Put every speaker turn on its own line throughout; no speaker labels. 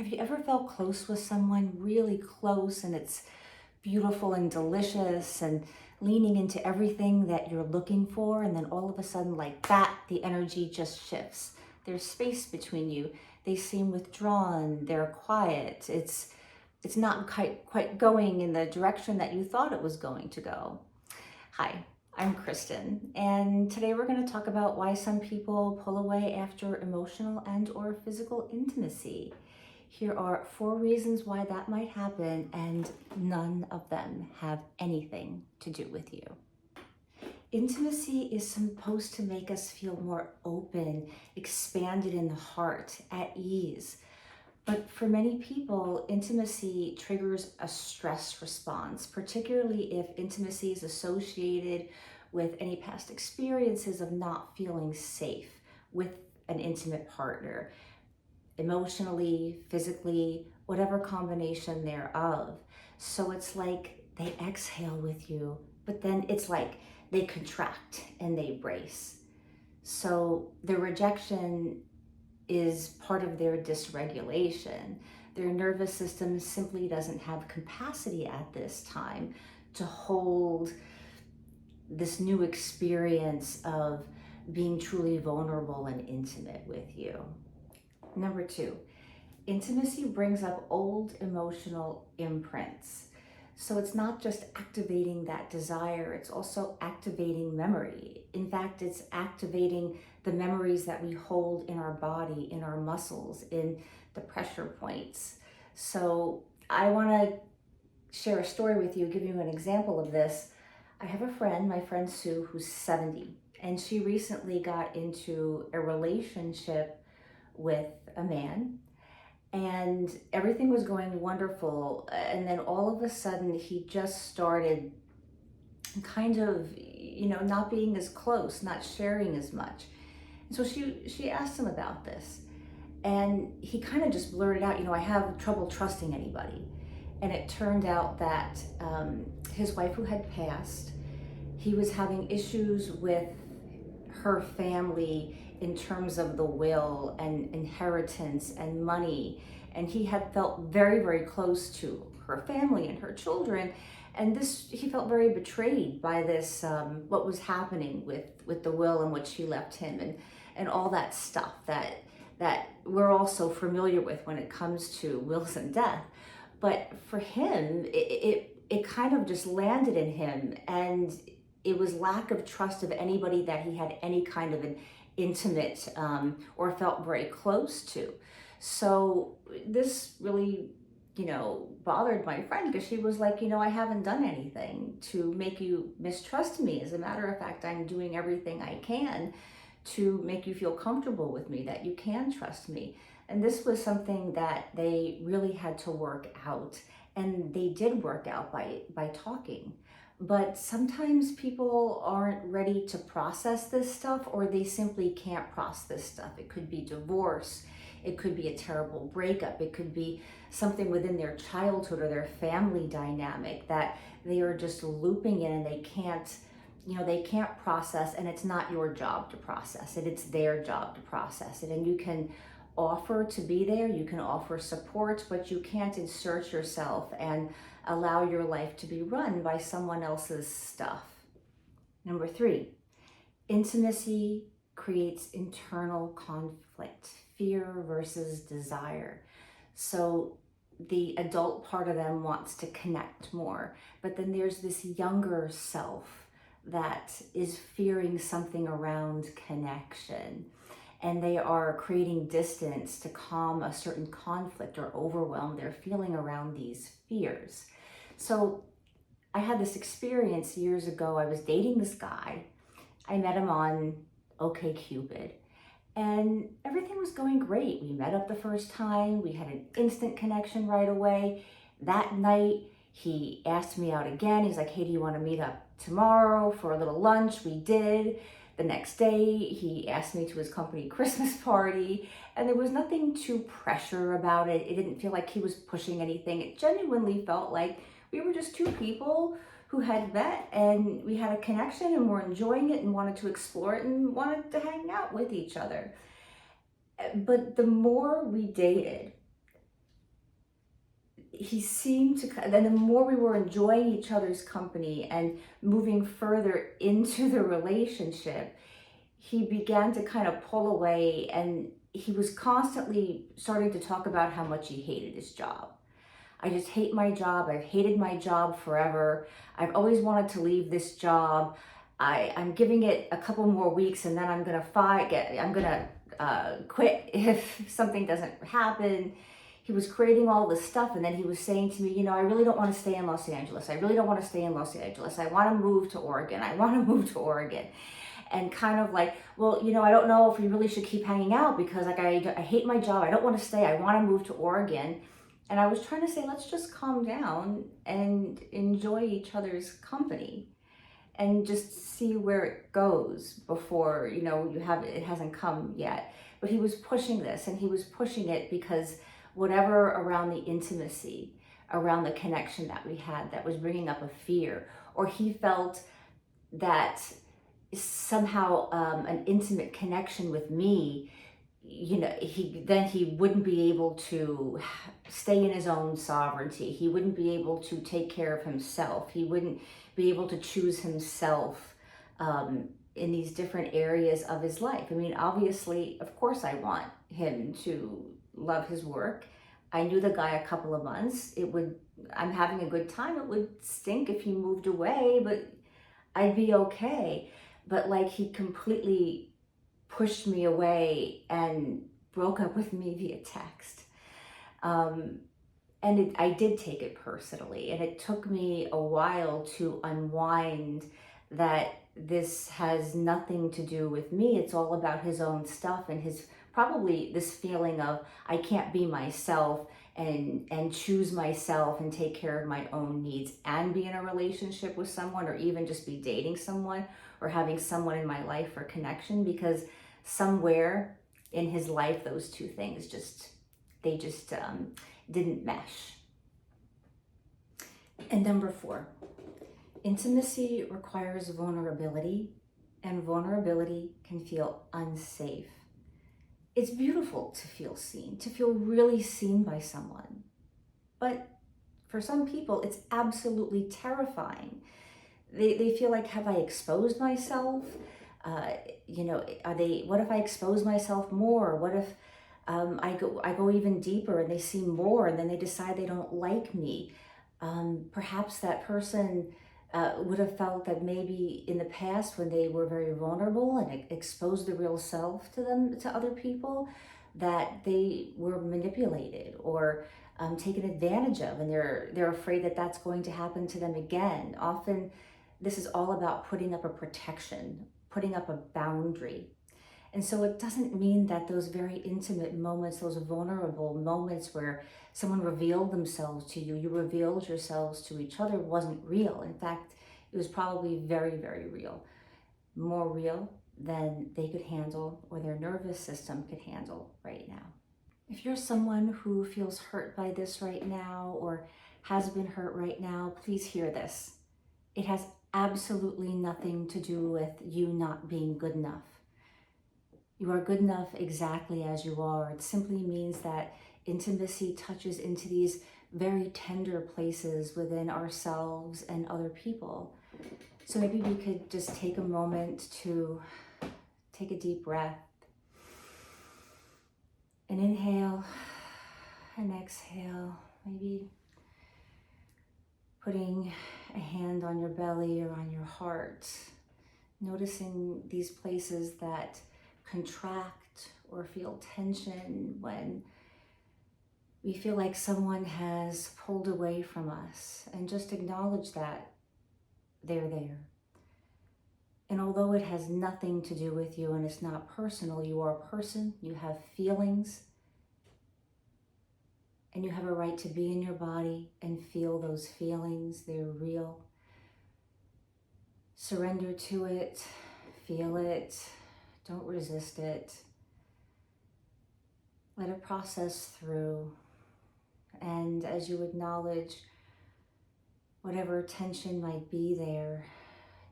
Have you ever felt close with someone, really close, and it's beautiful and delicious and leaning into everything that you're looking for, and then all of a sudden, like that, the energy just shifts. There's space between you. They seem withdrawn, they're quiet. It's not quite going in the direction that you thought it was going to go. Hi, I'm Kristen, and today we're going to talk about why some people pull away after emotional and or physical intimacy. Here are 4 reasons why that might happen, and none of them have anything to do with you. Intimacy is supposed to make us feel more open, expanded in the heart, at ease. But for many people, intimacy triggers a stress response, particularly if intimacy is associated with any past experiences of not feeling safe with an intimate partner, emotionally, physically, whatever combination thereof. So it's like they exhale with you, but then it's like they contract and they brace. So the rejection is part of their dysregulation. Their nervous system simply doesn't have capacity at this time to hold this new experience of being truly vulnerable and intimate with you. Number 2, intimacy brings up old emotional imprints. So it's not just activating that desire, it's also activating memory. In fact, it's activating the memories that we hold in our body, in our muscles, in the pressure points. So I want to share a story with you, give you an example of this. I have a friend, my friend Sue, who's 70, and she recently got into a relationship with a man, and everything was going wonderful, and then all of a sudden he just started kind of not being as close, not sharing as much. And so she asked him about this, and he kind of just blurted out, I have trouble trusting anybody. And it turned out that his wife, who had passed, he was having issues with her family in terms of the will and inheritance and money. And he had felt very, very close to her family and her children. And he felt very betrayed by this, what was happening with the will and what she left him, and all that stuff that we're all so familiar with when it comes to wills and death. But for him, it kind of just landed in him, and it was lack of trust of anybody that he had any kind of an intimate or felt very close to. So this really, bothered my friend, because she was like, I haven't done anything to make you mistrust me. As a matter of fact, I'm doing everything I can to make you feel comfortable with me, that you can trust me. And this was something that they really had to work out. And they did work out by talking. But sometimes people aren't ready to process this stuff, or they simply can't process this stuff. It could be divorce. It could be a terrible breakup. It could be something within their childhood or their family dynamic that they are just looping in, and they can't process, and it's not your job to process it. It's their job to process it. And you can offer to be there, you can offer support, but you can't insert yourself and allow your life to be run by someone else's stuff. Number 3, intimacy creates internal conflict, fear versus desire. So the adult part of them wants to connect more, but then there's this younger self that is fearing something around connection. And they are creating distance to calm a certain conflict or overwhelm they're feeling around these fears. So I had this experience years ago. I was dating this guy. I met him on OkCupid, and everything was going great. We met up the first time. We had an instant connection right away. That night, he asked me out again. He's like, hey, do you want to meet up tomorrow for a little lunch? We did. The next day, he asked me to his company Christmas party, and there was nothing too pressure about it. It didn't feel like he was pushing anything. It genuinely felt like we were just 2 people who had met, and we had a connection, and were enjoying it and wanted to explore it and wanted to hang out with each other. But the more we dated, he seemed to, then the more we were enjoying each other's company and moving further into the relationship, he began to kind of pull away, and he was constantly starting to talk about how much he hated his job. I just hate my job. I've hated my job forever. I've always wanted to leave this job. I'm giving it a couple more weeks and then I'm gonna quit if something doesn't happen. He was creating all this stuff, and then he was saying to me, you know, I really don't want to stay in Los Angeles. I really don't want to stay in Los Angeles. I want to move to Oregon. I want to move to Oregon. And kind of like, well, you know, I don't know if we really should keep hanging out because like I hate my job. I don't want to stay. I want to move to Oregon. And I was trying to say, let's just calm down and enjoy each other's company and just see where it goes before, you know, it hasn't come yet. But he was pushing this, and he was pushing it because whatever around the intimacy, around the connection that we had, that was bringing up a fear, or he felt that somehow an intimate connection with me, you know, he wouldn't be able to stay in his own sovereignty. He wouldn't be able to take care of himself. He wouldn't be able to choose himself in these different areas of his life. I mean, obviously, of course, I want him to love his work. I knew the guy a couple of months. I'm having a good time. It would stink if he moved away, but I'd be okay. But like, he completely pushed me away and broke up with me via text. I did take it personally, and it took me a while to unwind that this has nothing to do with me. It's all about his own stuff and his probably this feeling of I can't be myself and choose myself and take care of my own needs and be in a relationship with someone, or even just be dating someone or having someone in my life for connection, because somewhere in his life those two things just didn't mesh. And number 4, intimacy requires vulnerability, and vulnerability can feel unsafe. It's beautiful to feel seen, to feel really seen by someone. But for some people, it's absolutely terrifying. They feel like, have I exposed myself? You know, what if I expose myself more? What if I go even deeper and they see more, and then they decide they don't like me? Perhaps that person would have felt that maybe in the past, when they were very vulnerable and exposed the real self to other people, that they were manipulated or taken advantage of, and they're afraid that that's going to happen to them again. Often, this is all about putting up a protection, putting up a boundary. And so it doesn't mean that those very intimate moments, those vulnerable moments where someone revealed themselves to you, you revealed yourselves to each other, wasn't real. In fact, it was probably very, very real. More real than they could handle or their nervous system could handle right now. If you're someone who feels hurt by this right now or has been hurt right now, please hear this. It has absolutely nothing to do with you not being good enough. You are good enough exactly as you are. It simply means that intimacy touches into these very tender places within ourselves and other people. So maybe we could just take a moment to take a deep breath and inhale and exhale, maybe putting a hand on your belly or on your heart, noticing these places that contract or feel tension when we feel like someone has pulled away from us, and just acknowledge that they're there. And although it has nothing to do with you and it's not personal, you are a person, you have feelings, and you have a right to be in your body and feel those feelings. They're real. Surrender to it, feel it, don't resist it. Let it process through. And as you acknowledge whatever tension might be there,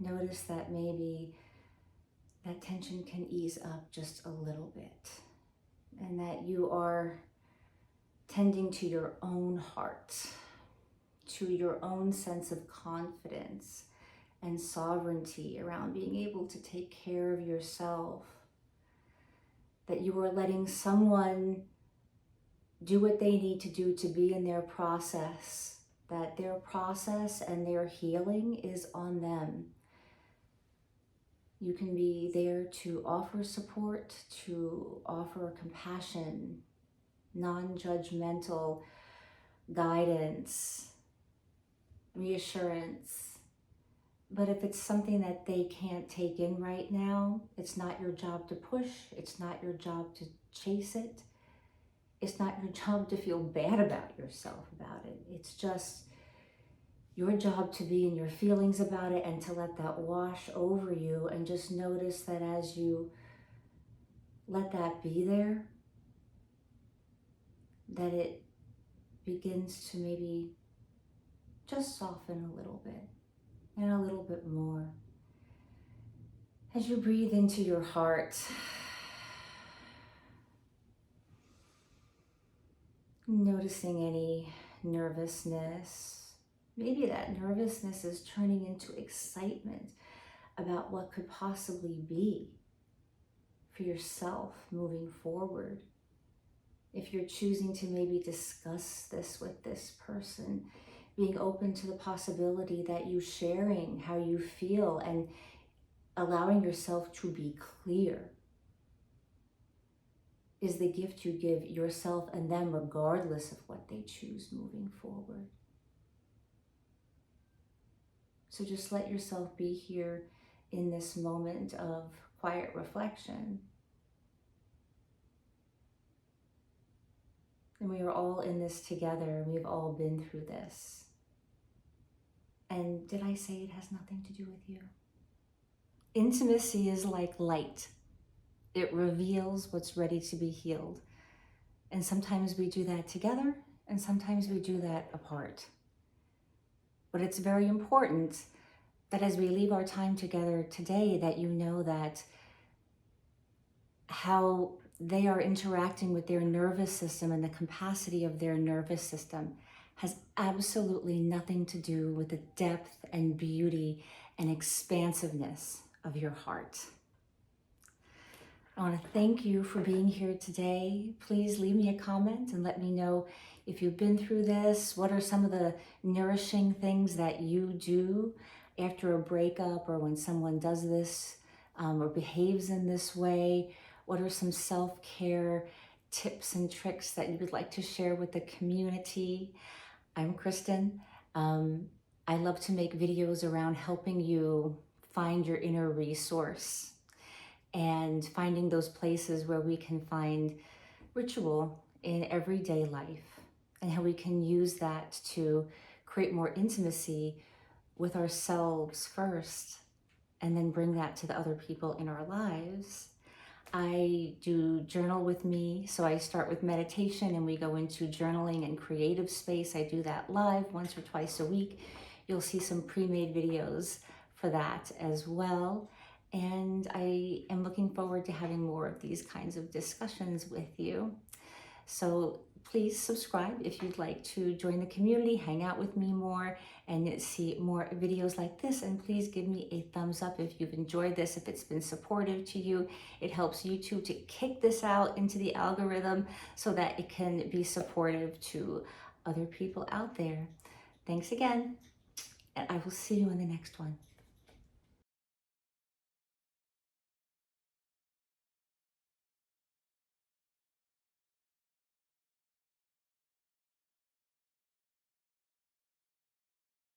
notice that maybe that tension can ease up just a little bit, and that you are tending to your own heart, to your own sense of confidence and sovereignty around being able to take care of yourself, that you are letting someone do what they need to do to be in their process, that their process and their healing is on them. You can be there to offer support, to offer compassion, non-judgmental guidance, reassurance. But if it's something that they can't take in right now, it's not your job to push. It's not your job to chase it. It's not your job to feel bad about yourself about it. It's just your job to be in your feelings about it and to let that wash over you, and just notice that as you let that be there, that it begins to maybe just soften a little bit and a little bit more. As you breathe into your heart, noticing any nervousness. Maybe that nervousness is turning into excitement about what could possibly be for yourself moving forward. If you're choosing to maybe discuss this with this person, being open to the possibility that you sharing how you feel and allowing yourself to be clear is the gift you give yourself and them, regardless of what they choose moving forward. So just let yourself be here in this moment of quiet reflection. And we are all in this together. We've all been through this. And did I say it has nothing to do with you? Intimacy is like light. It reveals what's ready to be healed. And sometimes we do that together, and sometimes we do that apart. But it's very important that as we leave our time together today, that you know that how they are interacting with their nervous system and the capacity of their nervous system has absolutely nothing to do with the depth and beauty and expansiveness of your heart. I want to thank you for being here today. Please leave me a comment and let me know if you've been through this. What are some of the nourishing things that you do after a breakup, or when someone does this or behaves in this way? What are some self-care tips and tricks that you would like to share with the community? I'm Kristen. I love to make videos around helping you find your inner resource and finding those places where we can find ritual in everyday life, and how we can use that to create more intimacy with ourselves first, and then bring that to the other people in our lives. I do journal with me, so I start with meditation and we go into journaling and creative space. I do that live once or twice a week. You'll see some pre-made videos for that as well. And I am looking forward to having more of these kinds of discussions with you. So please subscribe if you'd like to join the community, hang out with me more, and see more videos like this. And please give me a thumbs up if you've enjoyed this, if it's been supportive to you. It helps YouTube to kick this out into the algorithm so that it can be supportive to other people out there. Thanks again, and I will see you in the next one.